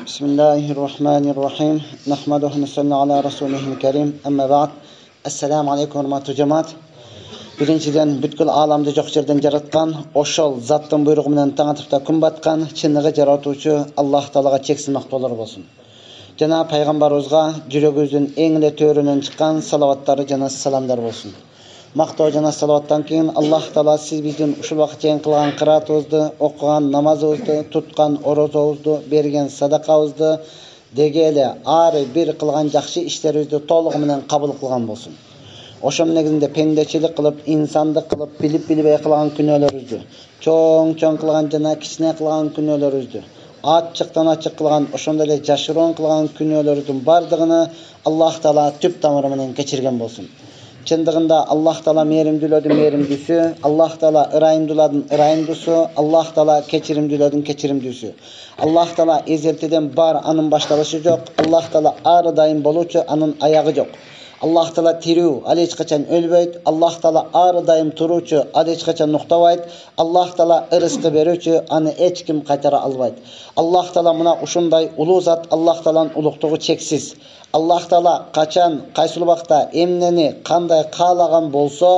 Bismillahirrahmanirrahim. Nahmaduhu nusalli ala rasulihil kerim. Amma ba'd. Assalamu alaykum hurmatli jamoat. Birinchidan butkul olamni jo'q yerdan yaratgan, o'shol zatning buyrug'i bilan tang'atibda kun batgan, chinlig'i yaratuvchi Alloh taolaga cheksiz maqtovlar bo'lsin. Janob payg'ambarimizga yuragimizdan engli to'ridan chiqqan salovatlari janob salomlar bo'lsin. Maqtov janob salovatdan keyin Alloh taolo siz bizdan shu vaqtgacha qilgan qiraatimizni, o'qigan namozimizni, tutgan ro'zamizni, bergan sadaqamizni degeli ari bir qilgan yaxshi ishlarimizni to'liq bilan qabul qilgan bo'lsin. Oşam negizinde pendeçilik kılıp, insandık kılıp, bilip qilgan günahlarımızdı. Çoğun qilgan jana kichkina qilgan günahlarımızdı. Açıktan açık qilgan, oşamda da jaşıron qilgan günahlarımızın bardığını Allah Taala tüp tamırımından geçirgen bolsun. Çındığında Allah Taala merimdüsü, Allah Taala ırayımdüladın ırayımdüsü, Allah Taala keçirimdüsü. Allah Taala ezeltiden bar anın başlalışı yok, Allah Taala arı dayım boluçu anın ayağı yok. Allah Taala tiriu, ali hech qachon o'lmaydi. Allah Taala arı dayım turuvchi, ali hech qachon nuqtamaydi. Allah Taala rizqi beruvchi, ani hech kim qaytara olmaydi. Allah Taala mana ushunday ulug' zot, Allah Taolaning ulug'ligi cheksiz. Allah Taala qachon, qaysi vaqtda, emneni qanday qalagan bo'lsa,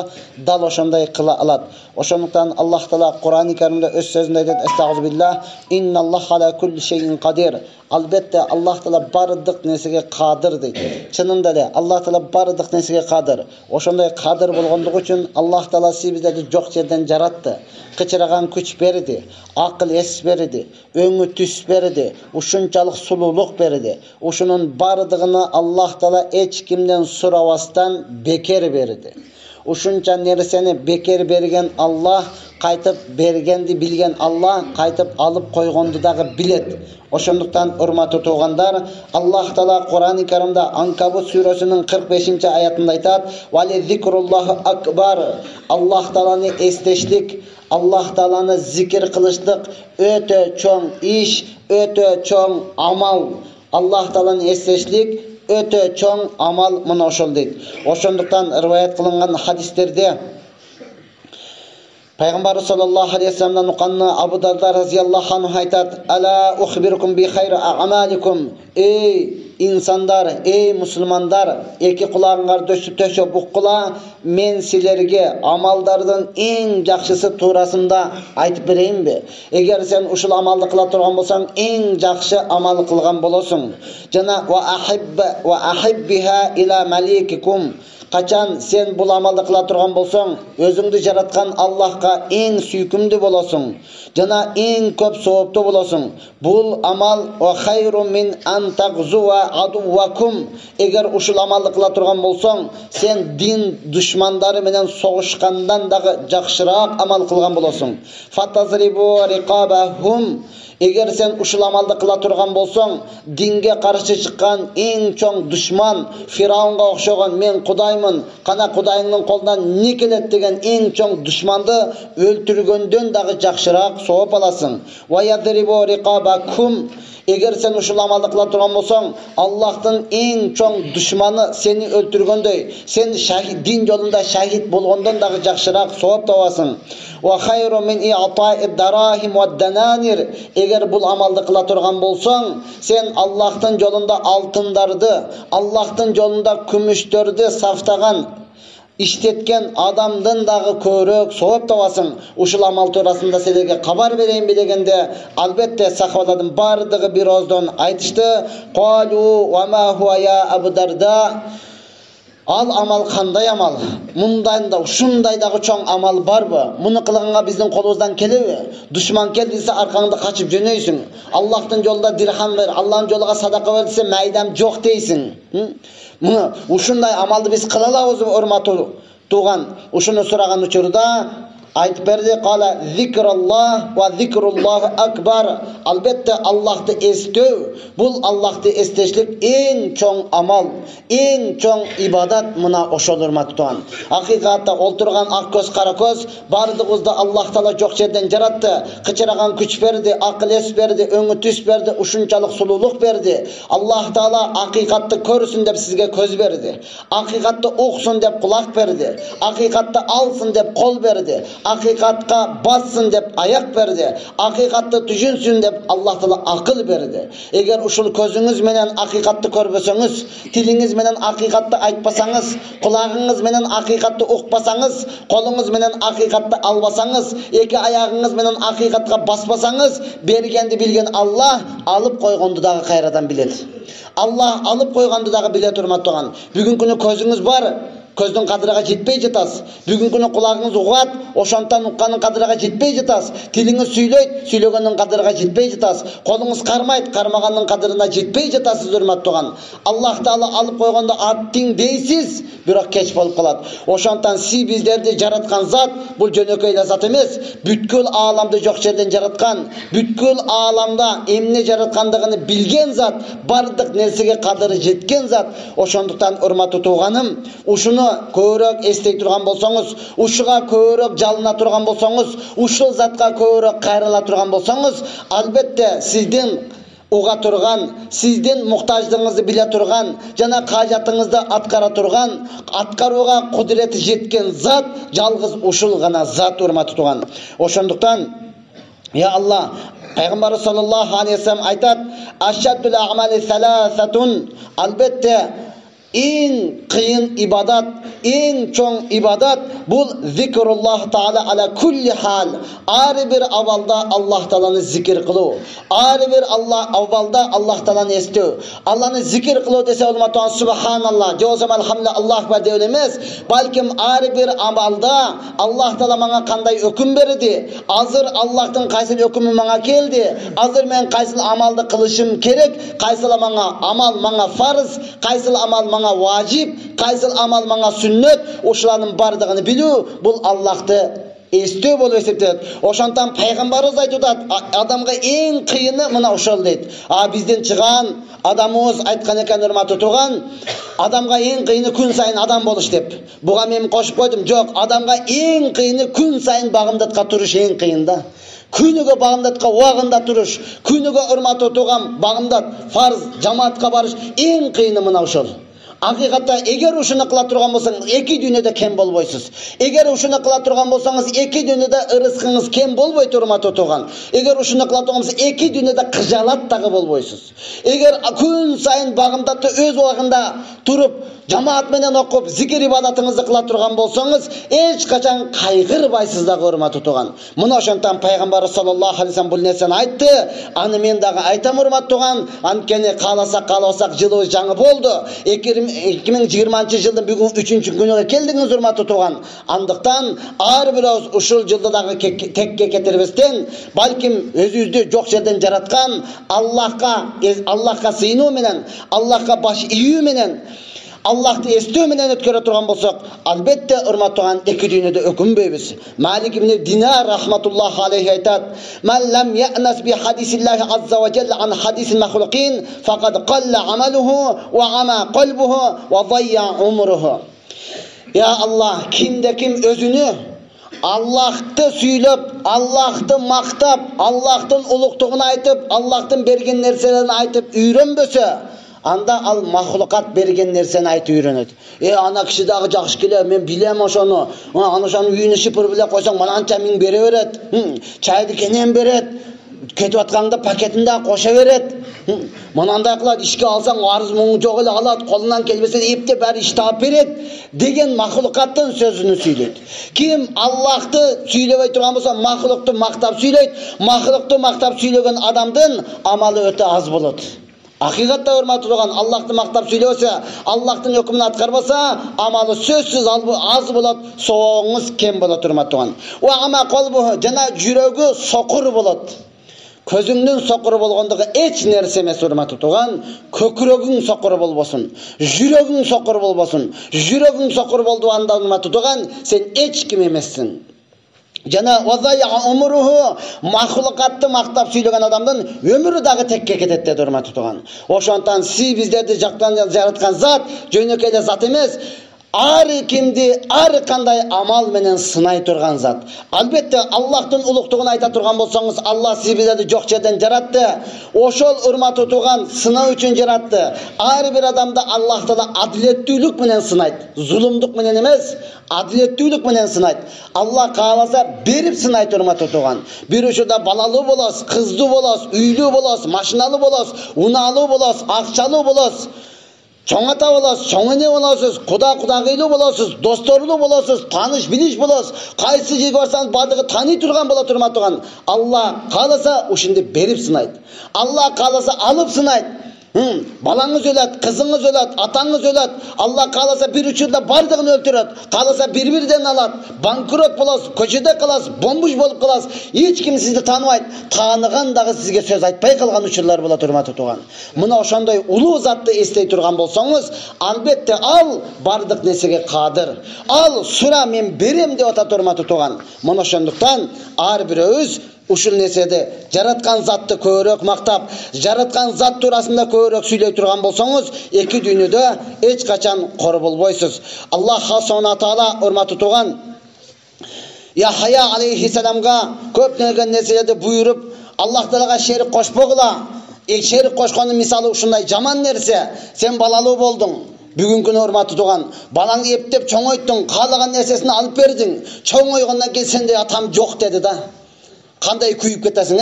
dal o'shanday qila oladi. O'shandan Allah Taala Qur'oni Karimda o'z so'zida aytadi: "Estağfirullah, innalloha ala kulli shay'in qodir." Albatta Allah Taala barliq narsaga qodir deydi. Chinında da Allah Taala barliq narsaga qodir. O'shanday qodir bo'lganligi uchun Allah Taala siz bizlarni jo'q yerdan yaratdi. Qichiragan kuch berdi, aql es berdi, öngü tüs berdi, ushunchalik sululuq berdi. O'shuning barlig'ini Allah Taala hech kimdan so'ravasdan bekar berdi. Ushuncha narsani bekar bergan Allah, qaytib berganni bilgan Allah, qaytib olib qo'ygandidagi bilet. O'shandaqdan hurmatli to'g'anlar, Allah Taala Qur'oni Karimda Ankabut surasining 45-oyatida aytadi: "Va zikrullohi akbar." Allah Taolani eslashlik, Allah Taolani zikr qilishlik o'ta cho'ng ish, o'ta cho'ng amal. Allah Taolani eslashlik öte çoğun amal mınaşıl deydi. Oşunduktan rivayet kılıngan hadislerde Peygamber sallallahu aleyhi ve sellem'den nukanlı Abu Darda raziyallahu anh aytat: "Ala ukhbirukum bi khayri a'malikum." Ey insanlar, ey Müslümanlar, iki kulağınlar döşüp uqqula, men sizlerge amallardan en yaxşısı turasında aytıp bereyim mi? Eğer sen uşul amalды kıla turgan bolsaң, en yaxşı amal kılgan bolasun. Jana wa ahibbiha ila malikikum. Qaçan sen bu amalды kıla turgan bolsaң, özüңdü jaratkan Allah'a en süykümdü bolasun. Jana en köp sowapты bolasun. Bul amal wa khayru min an tagzuwa aduwakum. Eğer uşul amalды kıla turgan bolsaң, sen din düşmanları menen soğuşkandan dağı жақшырақ amal kılgan bolasun. Fatazribu riqabahum. Eğer sen uşul amalды kıla turgan bolsaң, dinge qarşı çıkkan en çoğ düşman Firavunga okşogan men Kudaymın, kana Kudayının kolundan ne kelet degen en çoğ düşmandı öldürgöndön dağı жақшырақ sowap alasın. Wa yadribu riqabakum. Eğer sen uşul amalды kıla turgan bolsaң, Allah'ın en çoğ düşmanı seni öldürgöndöy, sen din yolunda şahit bolgondan dağı жақшырақ sowap tabasın. Wa khayru min i'ta'i darahim wa dananir. Eğer bul amalды kıla turgan bolsaң, sen Allah'ın yolunda altındardı, Allah'ın yolunda kümüştörді saftagan işletken adamdan dağı körök sowap tabasın. Uşul amal turasında sizlerge haber bereyim degende albatta sahabalardan bardyğı bir ozdan aytıştı. Qalu wa ma huwa ya Abu Darda. Al amal qanday amal? Mundayda uşundaydağı çoğ amal barбы? Munu qılğanğa bizden kolumuzdan kelebe? Düşman keldiyse arqаңda qaçıp jönöysün. Allah'ın yolunda dirham ver, Allah'ın yoluga sadaqa verdiyse maydam joq deysin. Munu uşunday amalды biz qılalabız hurmatly tuğan. Uşunu soragan uçurda aytып berdi: "Qala zikrullah va zikrullohi akbar." Albatta Allah'ты estöv, bul Allah'ты esteşlik en çoğ amal, en çoğ ibadat mına oşol hurmatly tuğan. Haqiqatda olturgan akköz qaraköz bardığızda Allah Taala joq yerden yaratdı. Qichiragan kuch berdi, aql es berdi, öngü tüs berdi, uşunçalık sululuk berdi. Allah Taala haqiqatda körsün dep sizge köz berdi. Haqiqatda oqsun dep kulak berdi. Haqiqatda alsın dep kol berdi. hakikatка bassın dep ayak berdi. Hakikatты düşünsün dep Allah Taala akıl berdi. Eğer uşul közüңüz menen hakikatты körbösöňüz, tiliniz menen hakikatты айтпасаңыз, kulağınız menen hakikatты ukpasaňız, koluňuz menen hakikatты albasaňız, iki ayağınız menen hakikatка baspasaňız, bergendi bilgen Allah alıp koygondu dagı kayradan bilet. Allah alıp koygandı dagı bile turmat turgan. Bugün günü közüňüz bar, közdün kadırıga jetpey jatas. Bugün günü kulağınız ugat, oşantan uqqanın kadırıga jetpey jatas. Tiliňiz süýleyt, süýlegeniň kadırıga jetpey jatas. Koluňuz karmayt, karmaganyň kadırına jetpey jatasy turmat turgan. Allah Taala alıp koyganda attiň deysiz, biroq keç bolup kalat. Oşantan siz bizlerdi jaratkan zat, bul jönökeýle zat emes. Бүткүл alamdy jok жерден jaratkan, бүткүl alamda emne jaratkandygyny bilgen zat, bardyk nersege kadırı jetken zat. Oşonduktan urmatly tuğanym, uşunu köýrөөк эстей турган болсоңуз, ушуга көбүрөөк жалына турган болсоңуз, ушул затка көбүрөөк кайрыла турган болсоңуз, албетте сиздин уга турган, сиздин муктаждыгыңызды биле турган, жана кажатыңызды аткара турган, аткарууга кудурети жеткен зат жалгыз ушул гана зат урматы турган. Ошондуктан ya Allah, Peygamber sallallahu aleyhi ve sellem aytat, "Aşaddul a'mali salasatun." Albatta en kıyın ibadat, en çoğun ibadat bu zikrullah Taala ala kulli hal. Ari bir avalda Allah Taala'nı zikir kılu. Ari bir avalda Allah Taala'nı estiyor. Allah'ını zikir kılu dese olmatan subhanallah. Cozam elhamdülillah Allah ekber deylemez. Balkim ari bir avalda Allah Taala bana kanday hüküm berdi. Hazır Allah'tan kaysıl hükümü bana geldi. Hazır men kaysıl amalda kılışım gerek. Kaysıl amal bana farz, kaysıl amal bana vacip, kaysıl amal bana sünnet. Uşulanın bardığını biliyor. Bu Allah'tı estөө болуп эсептелет. Ошонтан пайгамбарыбыз айтып атат, адамга эң кыйыны мына ошол дейт. Бизден чыган адамыбыз айткан экен урматтуу турган, адамга эң кыйыны күн сайын адам болуш деп. Буга мен кошуп койдум, жок, адамга эң кыйыны күн сайын багымдатка туруш эң кыйын да. Күнүгө багымдатка убагында туруш, күнүгө урматтуу турган багымдат, фарз, жамаатка барыш эң кыйыны мына ошол. Hakikatta eğer uşunu kıla turgan bolsanız iki dünyada kem bolboysiz. Eğer uşunu kıla turgan bolsanız iki dünyada ırızkınız kem bolboy turmatı turgan. Eğer uşunu kıla turgan bolsanız iki dünyada kıjalat tağı bolboysiz. Eğer gün sayın bağımdatı öz vagında turup jamaat menen okup zikir ibadatыңызды kıla turgan bolsanız hiç kaçan kaygırbaysız da urmatı turgan. Muna ошонтан Peygamber sallallahu aleyhi ve sellem bu nerseni aytты. Аны men dagı aytam urmatı turgan. Ankeni kalasak kalasak жылы жаңы boldu. 2020 жылдың бүгін 3-cü gününe keldiniz urmatı turgan. Andıktan ar biraz uşul жылды dagı tekke ketiribesden balkim özüzdü jok жерден jaratkan Allah'a sıyınu menen, Allah'a baş iyu menen, Allah'ты estөө менен өткөрө турган болсок, албетте урмат турган эки дүйнөдө өкүнбөйбүз. Малик ибн Динар рахматуллахи алейхи айтат: "Ман лам я'нас би хадисиллахи азза ва жалла ан хадисил махлуқин, фақад қалла амалуху ва ама qalbuhu ва dayya umruhu." Ya Allah, kimde kim özünü Allah'ты süylep, Allah'ты maktap, Allah'tın uluktuğunu aytıp, Allah'tın bergen nerselerini aytıp үйрөнбөсө, anda al mahlukat bergen nerseni aytып үйрөнөт. Ana kişi dagı жақшы келе, men bilem oşonu. Ana oşonu үйүнө шипыр биле койсоң, mana ança ming бере берет. Çaydı kenен берет. Ketip atkanda paketinde koşa veret. Mananda kılat, işke alsan arız muğu çok ile alat, kolundan kelbese ipte bari iştahap veret. Degen mahlukattın sözünü söyleyet. Kim Allah'tı söylevey turgan bolsa mahluktu maktap söyleyet. Mahluktu maktap söylegen adamdın amalı öte az bolot. Hakikatta urmatı turgan Allah'tı maktap söylese, Allah'tın hükmünü atkarbasa, amalı sözsüz az bolot, soğuğunuz kem bolot urmatı turgan. O ama kolbuhu, jana jürögü sokur bolot. Közüңнүн сокуру болгондугу эч нерсе эмес урматтуу турган, көкүрөгүң сокуру болбосун, жүрөгүң сокуру болбосун. Жүрөгүң сокуру болду анда урматтуу турган, сен эч ким эмессиң. Жана вазайя умруху, махлукатты мактап сүйлөгөн адамдын өмүрү дагы текке кетет деди урматтуу турган. Ошонтан сиз биздерди жактан жараткан зат жөнөкөй эле зат эмес. ар кимди ар кандай амал менен сынай турган зат. Албетте Аллахтын улуктугун айта турган болсоңуз, Аллах сизди жок жерден жаратты. Ошол урматтуу туган сыноо үчүн жаратты. Ар бир адамды Аллах Таала адилеттүүлүк менен сынайт. Зулумдук менен эмес, адилеттүүлүк менен сынайт. Аллах кааласа берип сынайт урматтуу туган. Бир учурда балалуу болосуз, кыздуу болосуз, үйлүү болосуз, машиналуу болосуз, унаалуу болосуз, акчалуу болосуз. Чоң ата болосуз, чоң эне болосуз, кудагыйлуу болосуз, досторлуу болосуз, таныш билиш болосуз. Кайсы жерге барсаңыз бардыгы тани турган болот турматыган. Аллах кааласа ушунду берип сынайт. Аллах кааласа алып сынайт. Балаңыз өлөт, кызыңыз өлөт, атаңыз өлөт. Аллах кааласа бир учурда бардыгын өлтүрөт. Кааласа бир-бирден алат. Банкрот болосуз, көчөдө каласыз, бомбуш болуп каласыз. Эч ким сизди тааныбайт. Тааныган дагы сизге сөз айтпай калган учурлар болот урматтуу туган. Мына ошондой улуу затты эстей турган болсоңуз, албетте ал бардык нерсеге кадыр. Ал сура мен берем деп атат урматтуу туган. Мына ошондуктан ар бирөөбүз ушул нерседе жараткан затты көбүрөөк мактап, жараткан зат туурасында көбүрөөк сүйлөй турган болсоңуз, эки дүйнөдө эч качан кор болбойсуз. Аллах Субхана таала урматтуу туган Яхая алейхиссаламга көп нерселерди буйруп, Аллах Таалага шерик кошпогула. Шерик кошкондун мисалы ушундай жаман нерсе. Сен балалуу болдуң. Бүгүнкү урматтуу туган, балаңды эптеп чоңойттуң, каалаган нерсесин алып бердиң. Чоңойгондон кийин сенде атам жок деди да. Кандай күйүп кетесиң,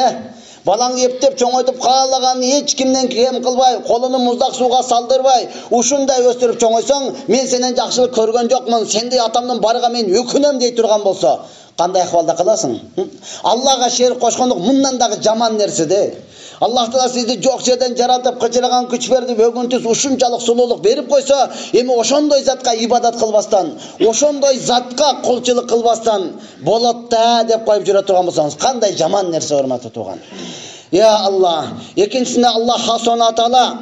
Балаңды эптеп чоңойтуп каалаган эч кимден кем кылбай, колуну муздак сууга салдырбай, ушундай өстүрүп чоңойсоң, мен сенен жакшылык көргөн жокмун, сендей атамдын барыга мен өкүнөм дей турган болсо, кандай акыбалда каласың? Аллага шерик кошкондук мындан дагы жаман нерсе. Аллах Таала сизди жок жерден жаратып, кычыраган күч берди, бөгүнтүс ушунчалык сулуулук берип койсо, эми ошондой затка ибадат кылбастан, ошондой затка кулчулук кылбастан болот да деп коюп жүрө турган болсоңуз, кандай жаман нерсе урматтуу туган. Я Аллах, экинчисинде Аллах Субхана таала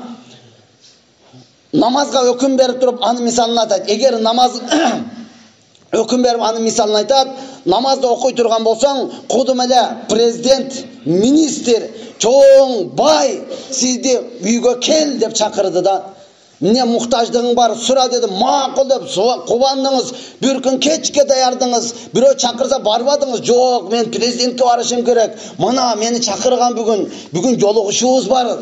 намазга өкүм берип туруп, аны мисалын айтат. Эгер намаз өкүм берип аны мисалын айтат, намазды окуй турган болсоң, кудум эле президент, министр, чоң бай сизди үйгө кел деп чакырды да. Эмне муктаждыгың бар, сура деди, макул деп кубандыңыз, бир күн кечке даярдыңыз, бирөө чакырса барбадыңыз, жок, мен президентке барышым керек. Мына мени чакырган бүгүн жолугушубуз бар.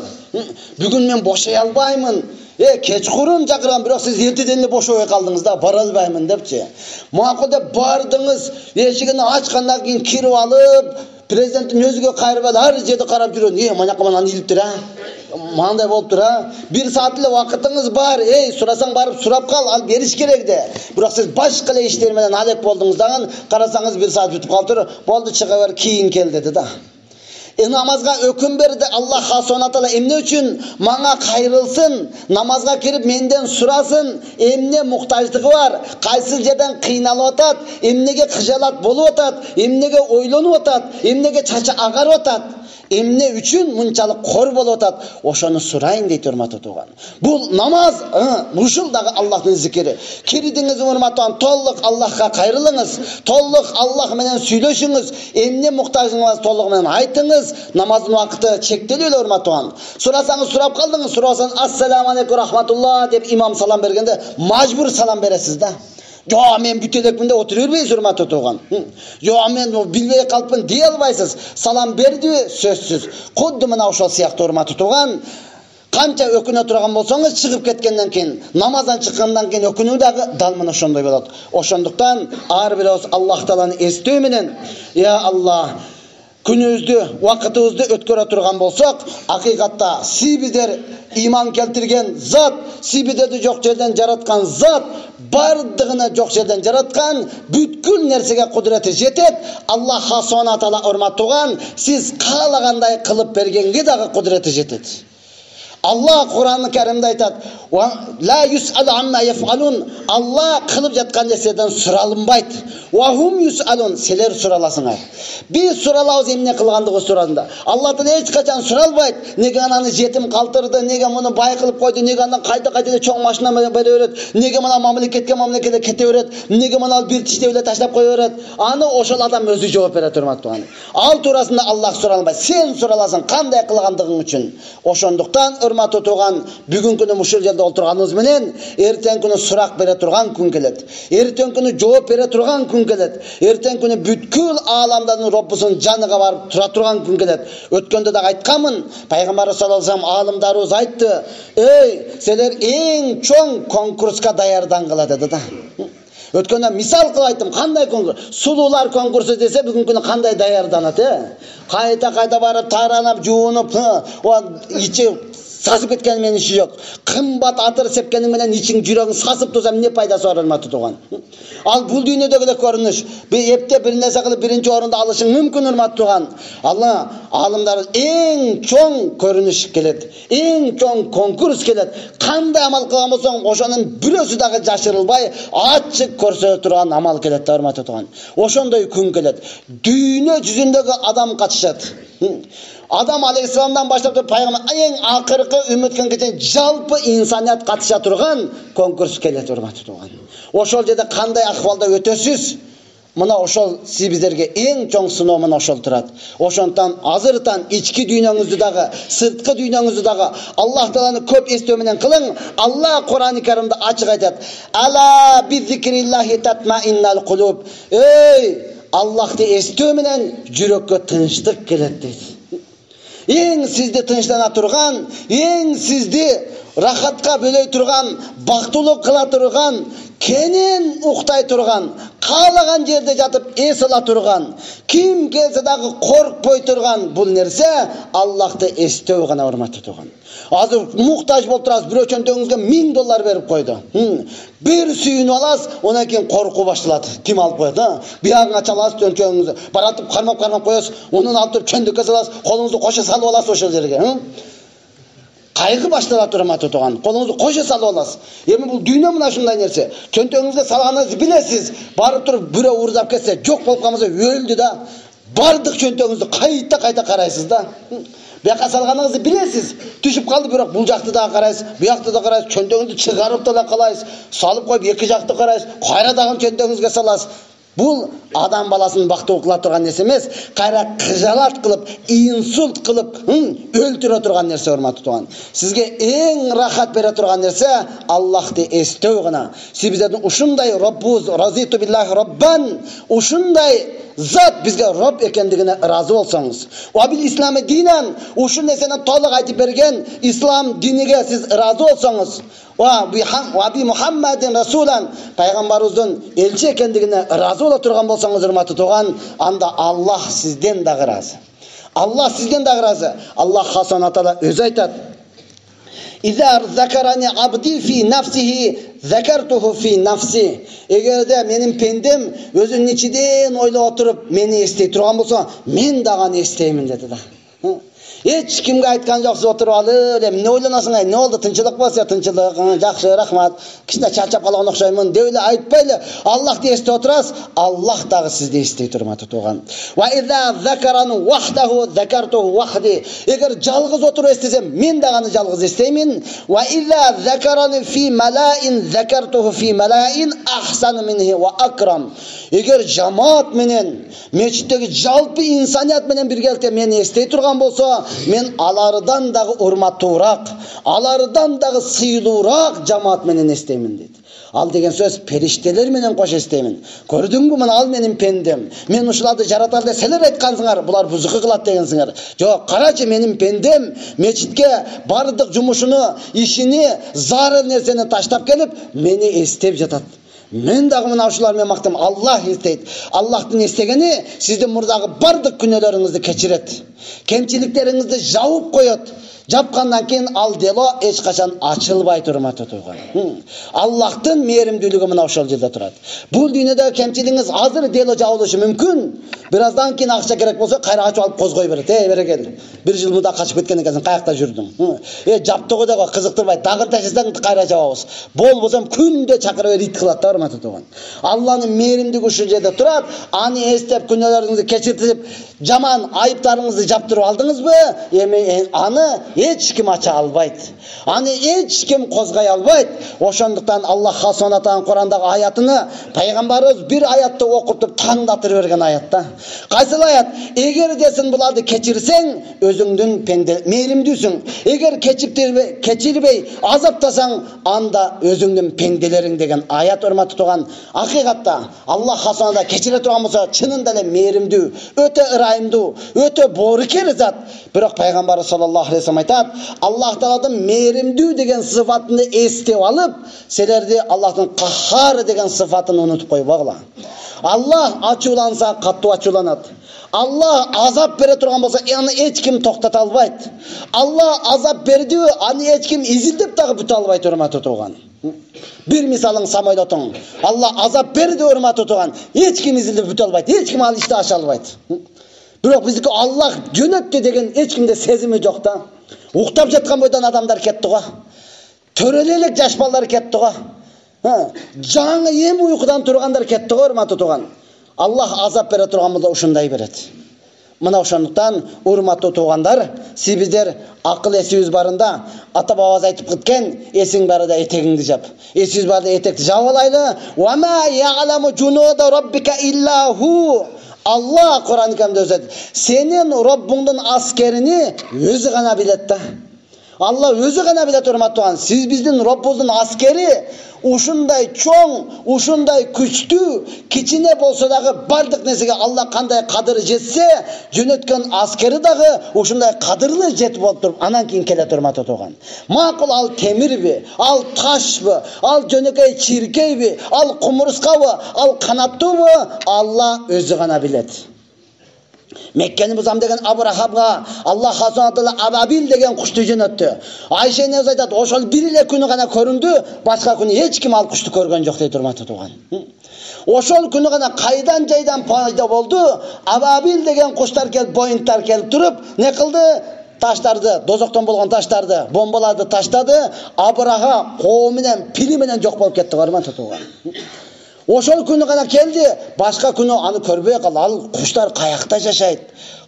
Бүгүн мен бошой албаймын. Кечкурун чакырган, бирок сиз эртеден эле бошобой калдыңыз да, бара албаймын депчи. Макул деп бардыңыз, эшигин ачкандан кийин кирип алып, президенттин өзүгө кайрып ар жерди карап жүрөт. Манакка мынаны илиптир, мындай болуптур, бир саат эле убакытыңыз бар. Сурасаң барып сурап кал, ал бериш керек де. Бирок сиз башка эле иштер менен алек болдуңуз дагы, карасаңыз бир саат бүтүп калыптыр. Болду, чыга бер, кийин кел деди да. Намазга өкүм берди Аллах Субхана таала, эмне үчүн мага кайрылсын, намазга кирип менден сурасын, эмне муктаждыгы бар, кайсы жерден кыйналып атат, эмнеге кыжалат болуп атат, эмнеге ойлонуп атат, эмнеге чачы агарып атат, эмне үчүн мынчалык кор болуп атат, ошону сурайын дейт урматтуу туган. Бул намаз, ушул дагы Аллахтын зикири. Кирдиңиз урматтуу, толук Аллахка кайрылыңыз, толук Аллах менен сүйлөшүңүз, эмне муктажыңыз толук менен айтыңыз. Намаздын убакыты чектелүү эле урматтуу. Сурасаңыз сурап калдыңыз, сурасаңыз ассаламу алейкум рахматулла деп имам салам бергенде мажбур салам бересиз да. Жок, мен бүт элекмин деп отура бербейсиз урматтуу туган. Жок, мен билбей калыпмын дей албайсыз. Салам бердиби? Сөзсүз. Кудду мына ошол сыяктуу урматтуу туган. Канча өкүнө турган болсоңуз, чыгып кеткенден кийин, намаздан чыккандан кийин өкүнүү дагы дал мына ошондой болот. Ошондуктан ар бирөөбүз Аллах тааланы эстөө менен, я Аллах, күнүбүздү, убакытыбызды өткөрө турган болсок, акыйкатта сиздер иман келтирген зат, сиздерди жок жерден жараткан зат, бардыгына жок жерден жараткан, бүткүл нерсеге кудурети жетет. Аллах Субхана таала урматтууган, сиз каалагандай кылып бергенге дагы кудурети жетет. Allah Kur'an-ı Kerim'de aytat, la yus'alu amma yef'alun. Allah kılıp жатқан нерседен суралынбайт. Wa hum yus'alun. Силер сураlasыңар. Biz суралабыз эмне кылгандыгы сурадында. Аллахтан эч качан суралбайт. Неге ананы жетим калтырды, неге муну бай кылып койду, неге андан кайда чоң машина менен бере берет, неге мына мамлекетке кете берет, неге мына бир тиштеп эле таштап кое берет. Аны ошол адам өзү жооп берет урматтуу. Ал туурасында Аллах суралбайт. Сен сураласың кандай кылгандыгың үчүн. Ошондуктан урматтуу туган, бүгүнкү күнү ушул жерде отурганыбыз менен эртең күнү сурак бере турган күн келет. Эртең күнү жооп бере турган күн келет. Эртең күнү бүткүл ааламдардын Роббусунун жаныга барып тура турган күн келет. Өткөндө да айтканмын, пайгамбарыбыз саллаллаху алейхи вассалам аалымдарыбыз айтты: "Эй, силер эң чоң конкурска даярдангыла" деди да. Өткөндө мисал кылып айттым, кандай конкурс? Сулуулар конкурсу десе бүгүнкү күнү кандай даярданат, Кайта барып таранып, жуунуп, ичи сасып кеткен менен иши жок. Кымбат атыр сепкениң менен ичиң жүрөгүң сасып турса эмне пайдасы бар, урматтуу туган? Ал бул дүйнөдөгү эле көрүнүш. Эпте бир нерсе кылып биринчи орунду алышың мүмкүн, урматтуу туган. Алла аалымдар эң чоң көрүнүш келет. Эң чоң конкурс келет. Кандай амал кылган болсоң, ошонун бирөөсү дагы жашырылбай, ачык көрсөтө турган амал келет, урматтуу туган. Ошондой күн келет. Дүйнө жүзүндөгү адам катышат. Адам алейхиссаламдан баштап туруп пайгамбар эң акыркы үмүткөн кечен жалпы инсаният катыша турган конкурс келет, урматтуу туган. Ошол жерде кандай акыбалда өтөсүз? Мына ошол сиздерге эң чоң сыноо мына ошол турат. Ошондон азыртан ички дүйнөңүздү дагы, сырткы дүйнөңүздү дагы Аллах Тааланы көп эстөө менен кылың. Алла Кур'ан-ы Каримде ачык айтат: "Ала би-зикриллахи татмаиннал кулуб." Аллахты эстөө менен жүрөккө тынчтык келет дейт. Ең сизди тынчтана турган, ең сизди рахатка бөлөй турган, бактылуу кыла турган, кенен уктай турган, каалаган жерде жатып эс ала турган, ким келсе дагы коркпой турган бул нерсе Аллахты эстөө гана, урматтуу туган. Азыр муктаж болуп турасыз, бирөө чөнтөгүңүзгө $1000 берип койду. Бир сүйүнүп аласыз, онан кийин коркуу башталат. Ким алып коет, биягыңа чаласыз чөнтөгүңүздү, баратып кармап коесуз, онун алып туруп чөндүккө саласыз, колуңузду кошо салып аласыз ошол жерге. Кайгы башталат, урматтуу туган. Колуңузду кошо салып аласыз. Эми бул дүйнө мына ушундай нерсе. Чөнтөгүңүзгө салганыңызды билесиз. Барып туруп бирөө урдап кетсе, жок болуп калмаса өлдү да. Бардык чөнтөгүңүздү кайта карайсыз да. Бияка салганыңызды билесиз. Түшүп калды, бирок бул жакты да карайсыз, буякты да карайсыз, чөнтөгүңүздү чыгарып да калайсыз, салып коюп эки жакты карайсыз, кайра дагы чөнтөгүңүзгө саласыз. Бул адам баласын бактылуу кыла турган нерсе эмес, кайра кыжалат кылып, инсульт кылып, өлтүрө турган нерсе, урматтуу туган. Сизге эң рахат бере турган нерсе Аллахты эстөө гана. Сиздердин ушундай Роббуз, разиту биллахи роббан, ушундай зат бизге Роб экендигине ыраазы болсоңуз, ва бил ислами динан, ушул нерсени толук айтып берген ислам диниге сиз ыраазы болсоңуз, ва би Мухаммадин расулан, пайгамбарыбыздын элчи экендигине ыраазы боло турган болсоңуз, урматтуу туган, анда Аллах сизден дагы ыраазы. Аллах сизден дагы ыраазы. Аллах Субхана таала өзү айтат: "Изар закарани абди фи нафсихи, закартуху фи нафси." Эгерде менин пендем өзүнүн ичиден ойлоп отуруп мени эстей турган болсо, мен дагы аны эстеймин деди да. Эч кимге айткан жоксуз, отуруп алып, эмне ойлоносуң, эмне болду, тынчылык болсо, тынчылык, жакшы, рахмат, кичине чарчап калган окшоймун деп эле айтпайлы, Аллахты эстеп отурасыз, Аллах дагы сизди эстей турматы туган. Ва иза закарану вахдаху закартуху вахди. Эгер жалгыз отуруп эстесем, мен дагы аны жалгыз эстеймин. Ва иза закарани фи малаин закартуху фи малаин ахсан минхи ва акрам. Эгер жамаат менен, мечиттеги жалпы инсаният менен биргеликте мени эстей турган болсо, мен алардан дагы урматтуураак, алардан дагы сыйлуураак жамаат менен эстеймин дейт. Ал деген сөз периштелер менен кош эстеймин. Көрдүңбү, мына ал менин пендем. Мен ушуларды жаратар деп силер айткансыңар, булар бузукы кылат дегенсиңер. Жок, карачы, менин пендем мечитке бардык жумушуну, ишини, зарыл нерсени таштап келип, мени эстеп жатат. Мен дагы мына ушулар менен мактам. Аллах эстейт. Аллахтын эстегени сиздин мурдагы бардык күнөөлөрүңүздү кечирет. Кемчиликтериңизди жауып коет. Жапкандан кийин ал дело эч качан ачылбай турматы туган. Аллахтын мээримдүүлүгү мына ошол жерде турат. Бул дүйнөдөгү кемчилигиңиз азыр дело жабылышы мүмкүн. Бираздан кийин акча керек болсо кайра ачып алып козгой берет. Бере кел. Бир жыл мында качып кеткен экенсиң, каякта жүрдүң? Жаптыгы да кызыктырбай, дагы ташысаң кайра жабабыз. Болбосом күндө чакырып рит кылат да, урматтуу туган. Алланын мээримдүүлүгү ушул жерде турат. Аны эстеп күнөөлөрүңүздү кечиртип, жаман айыптарыңызды жаптырып алдыңызбы? Эми аны эч ким ача албайт. Аны эч ким козгай албайт. Ошондуктан Аллах Субхана тааланын Кур'андагы аятыны пайгамбарыбыз бир аятты окуп туруп таңдатыр берген аятта. Кайсыл аят? Эгер десин буларды кечирсең, өзүңдүн мээримдүүсүң. Эгер кечирбей азаптасаң, анда өзүңдүн пенделериң деген аят урматтуу туган. Акыйкатта Аллах хасанада кечире турган болсо, чынында эле мээримдүү, өтө ырайымдуу, өтө боорукер зат. Бирок пайгамбар саллаллаху алейхи вассалам айтат, Аллах Тааланын мээримдүү деген сыфатын эстеп алып, силерди Аллахтын каххар деген сыфатын унутуп койбогула. Аллах ачууланса каттуу ачууланат. Аллах азап бере турган болсо, аны эч ким токтото албайт. Аллах азап берди, аны эч ким изилдеп дагы бүтө албайт, урматтуу туган. Bir misalın samoylotun. Allah azap berdi, урматтуу туган. Эч ким изилдеп бүтө албайт, эч ким ал ишти аша албайт. Бирок биздики Аллах жөнөттү деген эч кимде сезими жок да. Уктап жаткан бойдон адамдар кетти го. Төрөлелик жаш балдар кетти го. Жаңы эми уйкудан тургандар кетти го, урматтуу туган. Аллах азап бере турган болсо ушундай берет. Мына ошондуктан урматтуу тугандар, сиздер акыл эсибиз барында ата бабабыз айтып кеткен, эсиң барда этегиңди жап. Эсибиз барда этекти жап алайлы. Ва ма я'ламу жунуда раббика илля ху. Аллах Кур'ан-ы Кәрімде өзет. Сенин Роббуңдун аскерини өзү гана билет да. Алла өзү гана билет, урматтуу туган. Сиз биздин Роббуздун аскери ушундай чоң, ушундай күчтүү, кичине болсо дагы бардык нерсеге Алла кандай кадыр жетсе, жөнөткөн аскери дагы ушундай кадырлы жетип болуп туруп, анан кийин келет, урматтуу туган. Макул ал темирби, ал ташбы, ал жөнөкөй чиркейби, ал кумурскабы, ал канаттуубу, Алла өзү гана билет. Меккени бузам деген Абрахамга Аллах Хасанатылы Абабил деген кушту жөнөттү. Айша энебиз айтат, ошол бир эле күнү гана көрүндү, башка күнү эч ким ал кушту көргөн жок дейт, урматтуу туган. Ошол күнү гана кайдан жайдан пайда болду? Абабил деген куштар келип, боюнтар келип туруп, не кылды? Таштарды, дозоктон болгон таштарды, бомбаларды таштады. Абраха коому менен, пили менен жок болуп кетти, урматтуу туган. Ошол күнү гана келди, башка күнү аны көрбөй калды. Ал куштар каякта жашайт?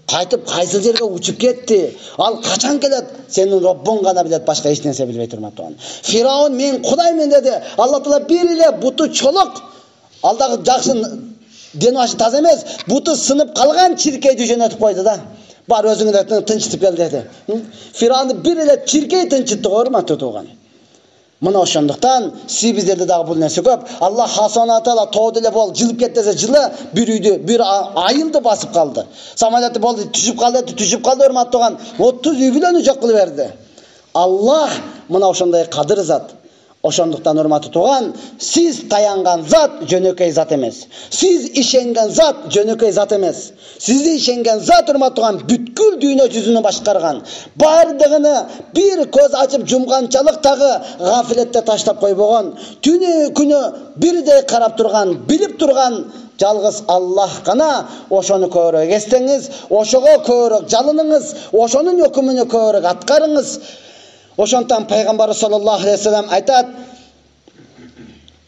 Кайтып кайсы жерге учуп кетти? Ал качан келет? Сенин Роббуң гана билет, башка эч нерсе билбейт, урматтуу. Фираун мен Кудаймен деди. Алла Таала бир эле буту чолок, алдагы жакшы ден башы таза эмес, буту сынып калган чиркейди жөнөтүп койду да. Бар өзүңдө тынчытып кел деди. Фираунду бир эле чиркей тынчытты, урматтуу туган. Мына ошондуктан сиздерде дагы бул нерсе көп. Аллах Хасанатала тоодо эле бол, жылып кетти десе жылы, бир үйдү, бир айылды басып калды. Самолеты болду, түшүп калды, урматтуу туган. 30 үй бүлөнү жок кылып берди. Аллах мына ошондой кадыр зат. Ошондуктан, урматтуу туган, сиз таянган зат жөнөкөй зат эмес. Сиз ишенген зат жөнөкөй зат эмес. Сизди ишенген зат, урматтуу туган, бүткүл дүйнө жүзүнү башкарган. Бардыгыны бир көз ачып жумганчалык дагы гафилетте таштап койбогон. Түнү күнү бирдей карап турган, билип турган жалгыз Аллах гана. Ошону көбүрөөк эстеңиз, ошого көбүрөөк жалыныңыз, ошонун өкүмүнө көбүрөөк аткарыңыз. Ошондон пайгамбар саллаллаху алейхи вассалам айтат: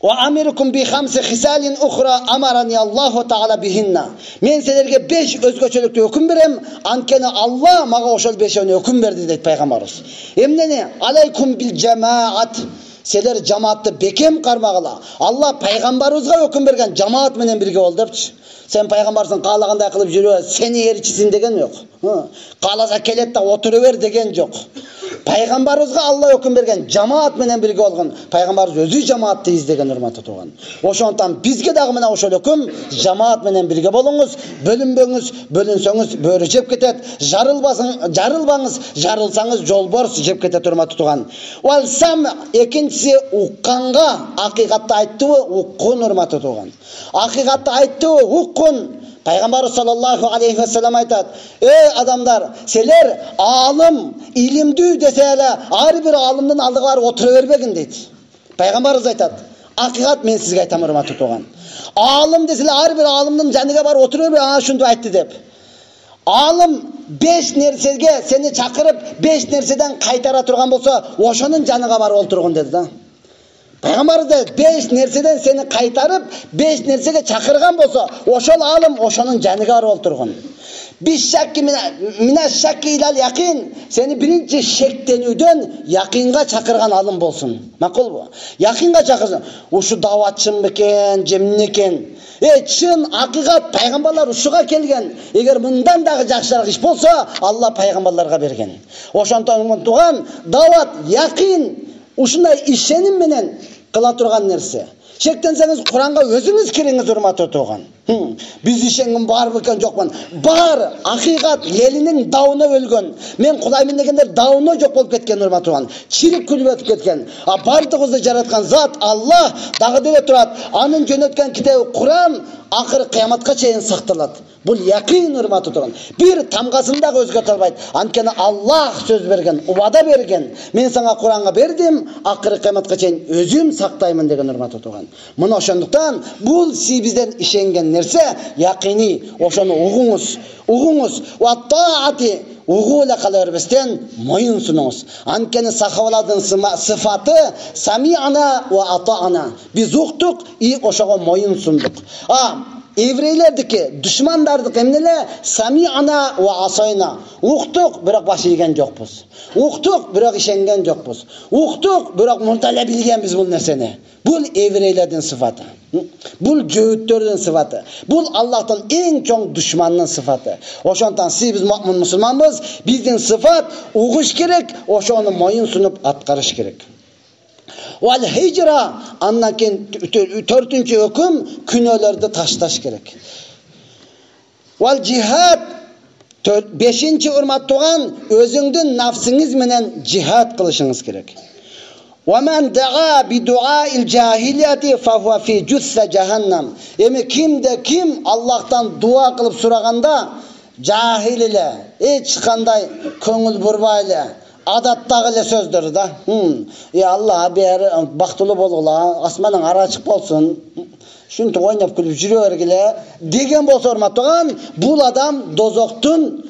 "Ва амирукум би хамси хисалин ухра амарани Аллаху таала бихинна." Мен силерге 5 өзгөчөлүктү өкүм берем, анткени Алла мага ошол 5-өөнү өкүм берди дейт пайгамбарыбыз. Эмнени? Алайкум бил жамаат. Силер жамаатты бекем кармагыла. Алла пайгамбарыбызга өкүм берген, жамаат менен бирге бол депчи. Сен пайгамбарсың, каалагандай кылып жүрө, сени ээрчисин деген жок. Кааласа келет да отура бер деген жок. Пайгамбарыбызга Алла өкүм берген, жамаат менен бирге болгон. Пайгамбарыбыз өзү жамаатты издеген, урматтуу туган. Ошондон бизге дагы мына ошол өкүм, жамаат менен бирге болуңуз, бөлүнбөңүз, бөлүнсөңүз бөрү жеп кетет. Жарылбаңыз, жарылсаңыз жолборс жеп кетет, урматтуу туган. Вал сам, экинчиси укканга акыйкатты айттыбы, уккун, урматтуу туган. Акыйкатты айттыбы, уккун. Пайгамбар саллаллаху алейхи вассалам айтат: "Эй адамдар, силер алым, илимдүү десе эле, ар бир алымдын алдыга барып отура бербегин" дейт. Пайгамбарыбыз айтат: "Акыйкат мен сизге айтам, урматтуу туган. Алым деселе ар бир алымдын жаныга барып отура бербей, ана ушунду айтты" деп. Алым 5 нерсеге сени чакырып, 5 нерседен кайтара турган болсо, ошонун жаныга барып отургун деди да. Пайгамбарыбыз 5 нерседен сени кайтарып, 5 нерсеге чакырган болсо, ошол алым ошонун жаныга барып отургун. Bişşakki minaşşakki ilal yakin. Seni birinci şektenүүдөн yakınga çakırgan alım bolsun. Makul bu. Yakınga çakırsın. Uşu davatçım beken, jemин экен. Çın hakikat peygamberler uşuga kelgen. Eğer bundan dağı jakşırak iş bolsa, Allah peygamberlerge bergen. Oşonton tuğan davat yakın. Uşunday işenim menen kıla turgan nerse. Şektenseniz Kur'an'a özünüz kiriniz hurmatı tuğan. Biz işengin bar beken jokman. Bar hakikat elinin dağına ölgön. Men Kudaymen degender dağına jok bolup ketken hurmatı tuğan. Çirik külüp ötüp ketken. Bardığızды жараткан zat Allah dağı debe turat. Anın jönötken kitabı Kur'an akır kıyamatка чейин сакталат. Бұл yakın hurmatı tuğan. Bir tamgasında özgörte albaydı. Ankeni Allah söz bergen, ubada bergen. Men sana Kur'an'a berdim, akırı kıyamatқа чейин özüm saktayman degen hurmatı tuğan. Mına oşonduktan бұл bizden işengen nerse yakini, oşonu uğunuz. Ve taati uğuyla kalıverbesten moyun sununuz. Ankeni sahabaladın sıfatı sami'ana ve ata'ana. Biz uqtuk, oşağa moyun sunduk. Evreylerdi düşmandardık emnele sami'ana ve asayna. Uqtuk, biroq başı yegen jokpuz. Uqtuk, biroq işengen jokpuz. Uqtuk, biroq murtala bilgen biz bu nerseni. Bul evreylerden sıfatı. Bul cöğüttörden sıfatı. Bul Allah'tan en çok düşmanının sıfatı. Oşontan siz biz mu'min musulmanbız. Bizden sıfat uğuş gerek. Oşonu moyun sunup atkarış gerek. Val hicra annaken 4. hüküm künölerde taştaş gerek. Val cihad 5. hurmat tuğan özüngdün nafsınız menen cihad kılışınız gerek. وَمَنْ دَعَا بِدُعَاءِ الْجَاهِلِيَةِ فَهُوَ فِي جُثَّ cehennem. Kim Allah'tan dua kılıp suraganda cahil ile hiç kanday köngül burbayla adattagı ile sözdür da. Allah bir baktılı bolgula, asmanın ara açık bolsun. Şuntu oynap külüp jürebergile degen bolsa hurmattoğan, bul adam dozoktun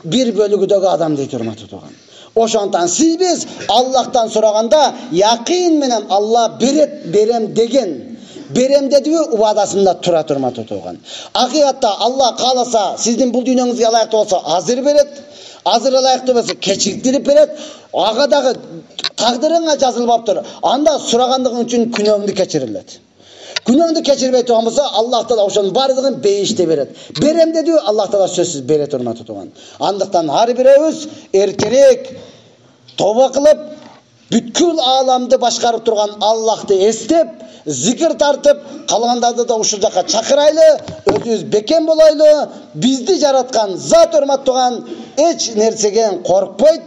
bir bölügüdeki adam deydi hurmattoğan. Oşontan siz biz Allah'tan soraganda yakın menen Allah berem degen. Berem dediği ubadasında tura turmatı tuğan. Hakikatta Allah kalasa sizin bu dünyanızga alayıkta olsa hazır beret. Hazır alayıkta olsa keçirtirip beret. Ağadağı taqdırına жазылıp tur. Anda suragandığın için günöңdü keçirilet. Günöңdü keçirmey tuğan bolsa Allah da oşonun bardığın beyişte beret. Berem dediği Allah da sözsüz beret turmatı tuğan. Andıktan har biröz erterek toba kılıp бүткүл alamды başkarıp turgan Allah'ты estep zikir tartıp kalgandарды da uşul jaka çakıraylı, özümüz beken bolaylı, bizdi jaratkan zat hurmat tuğan hiç nersegen korkpoyt.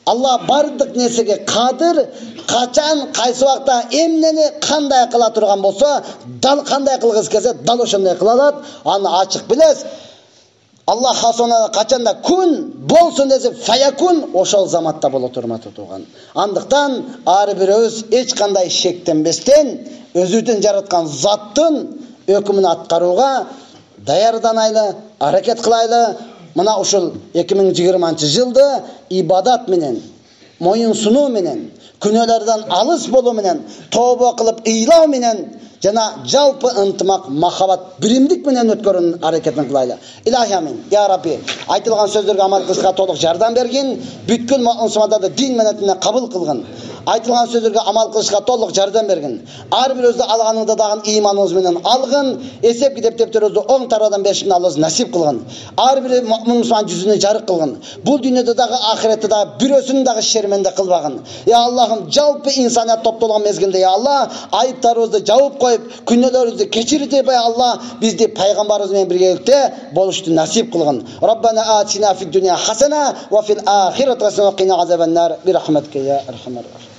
Allah bardık nersege kadir, kaçan kaysı vakta emneni kanday kıla turgan bolsa, dal kanday kılgız kelse dal oşonday kılalat, anı açık bilez. Allah hasona kaçanda kun bolsun dese fayakun oşol zamatta bolo turmatı tuğan. Andıktan arı bir öz hiç kanday şektenbestен özüdün jaratkan zattın ökümünü atkaruga dayardanaylı, hareket kılaylı. Mına oşol 2020 ibadat menen, moyun sunu menen, künölerden alыс bolu menen, toba kılıp iylav menen jana jalpı ıntımak, mahabat, birimdik menen ötkөрün hareketini kılaylı. İlahi amin. Ya Rabbi, aytılgan sözlerge amal kılışka toluk jardan bergin, бүткүл musulmandardy din menetine kabul kılgın. Aytılgan sözlerge amal kılışka toluk jardan bergin. Ar bir özde alganыңda dagın imanınız menen algın, esep gidep tepterözde 10 taradan 5'ini alız nasip kılgın. Ar bir musulman yüzüne jarık kılgın. Bu dünyada dagı ahirette dagı birösünün dagı şermende kılbagın. Ya Allah'ım jalpı insaniyat toptolgan mezgilde ya Allah, ayıptarыбызды jaup koyup, künnölerimizni keçirip ya Allah, bizdi peygamberimiz bilen birgelikte boluştu nasip kılgın. Rabbana atina fid dunya hasana ve fil ahireti hasana ve qina azabannar bi rahmetike ya erhamer rahim.